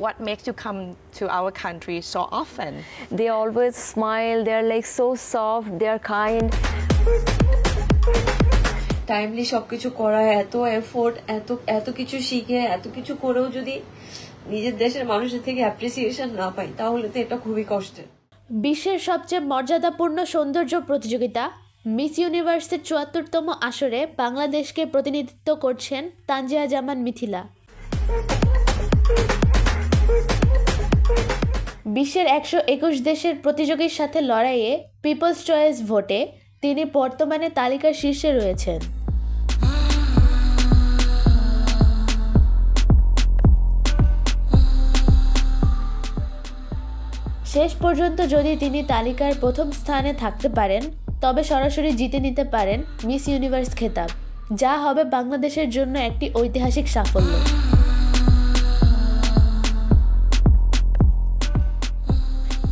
What makes you come to our country so often? They always smile, they're like so soft, they're kind. Timely সবকিছু করা, এত effort, এত কিছু শিখে, এত কিছু করেও যদি নিজের দেশের মানুষের থেকে অ্যাপ্রিসিয়েশন না পাই তাহলে তো এটা খুবই কষ্টের। বিশ্বের সবচেয়ে মর্যাদাপূর্ণ সৌন্দর্য প্রতিযোগিতা মিস ইউনিভার্সের ৭৪তম আসরে বাংলাদেশকে প্রতিনিধিত্ব করছেন তানজিয়া জামান মিথিলা। বিশ্বের ১২১ দেশের প্রতিযোগীর সাথে লড়াইয়ে পিপলস চয়েস ভোটে তিনি বর্তমানে তালিকার শীর্ষে রয়েছেন। শেষ পর্যন্ত যদি তিনি তালিকার প্রথম স্থানে থাকতে পারেন তবে সরাসরি জিতে নিতে পারেন মিস ইউনিভার্স খেতাব, যা হবে বাংলাদেশের জন্য একটি ঐতিহাসিক সাফল্য।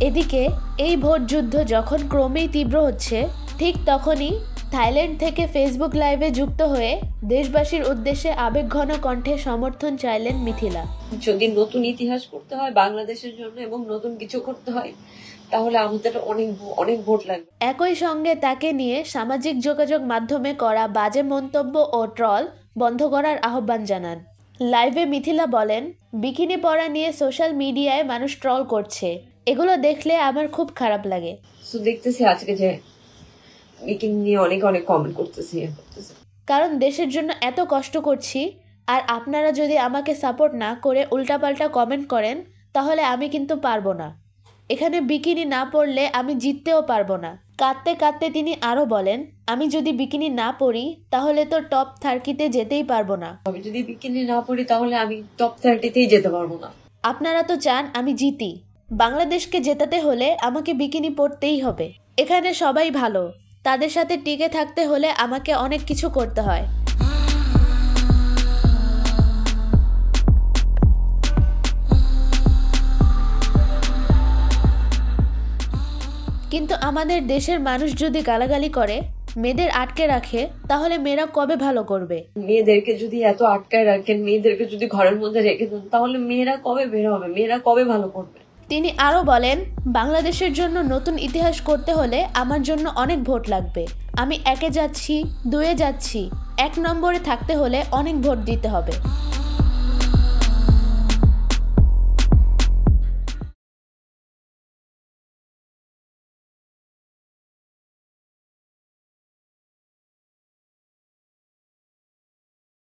এদিকে এই ভোট যুদ্ধ যখন ক্রমেই তীব্র হচ্ছে, ঠিক তখনই থাইল্যান্ড থেকে ফেসবুক লাইভে যুক্ত হয়ে দেশবাসীর উদ্দেশ্যে আবেগঘন কণ্ঠে সমর্থন চাইলেন মিথিলা। যদি নতুন ইতিহাস করতে হয় বাংলাদেশের জন্য এবং নতুন কিছু করতে হয় তাহলে আমাদের অনেক ভোট লাগবে। একই সঙ্গে তাকে নিয়ে সামাজিক যোগাযোগ মাধ্যমে করা বাজে মন্তব্য ও ট্রল বন্ধ করার আহ্বান জানান। লাইভে মিথিলা বলেন, বিকিনি পরা নিয়ে সোশ্যাল মিডিয়ায় মানুষ ট্রল করছে, এগুলো দেখলে আমার খুব খারাপ লাগে। সো দেখতেছি আজকে যে বিকিনি নিয়ে অনেক কমেন্ট করতেছে। কারণ দেশের জন্য এত কষ্ট করছি, আর আপনারা যদি আমাকে সাপোর্ট না করে উল্টাপাল্টা কমেন্ট করেন তাহলে আমি কিন্তু পারবো না। এখানে বিকিনি না পরলে আমি জিততেও পারবো না। কাঁদতে কাঁদতে তিনি আরও বলেন, আমি যদি বিকিনি না পরি তাহলে তো টপ 30-তে যেতেই পারবো না। আমি যদি বিকিনি না পরি তাহলে আমি টপ 30-তেই যেতে পারবো না। আপনারা তো চান আমি জিতি, বাংলাদেশকে জেতাতে হলে আমাকে বিকিনি পরতেই হবে। এখানে সবাই ভালো, তাদের সাথে টিকে থাকতে হলে আমাকে অনেক কিছু করতে হয়। কিন্তু আমাদের দেশের মানুষ যদি গালাগালি করে, মেয়েদের আটকে রাখে, তাহলে মেয়েরা কবে ভালো করবে? মেয়েদেরকে যদি এত আটকায় রাখেন, মেয়েদেরকে যদি ঘরের মধ্যে রেখে দেন তাহলে মেয়েরা কবে বের হবে, মেয়েরা কবে ভালো করবে? তিনি আরও বলেন, বাংলাদেশের জন্য নতুন ইতিহাস করতে হলে আমার জন্য অনেক ভোট লাগবে। আমি 1-এ যাচ্ছি, 2-এ যাচ্ছি, 1 নম্বরে থাকতে হলে অনেক ভোট দিতে হবে।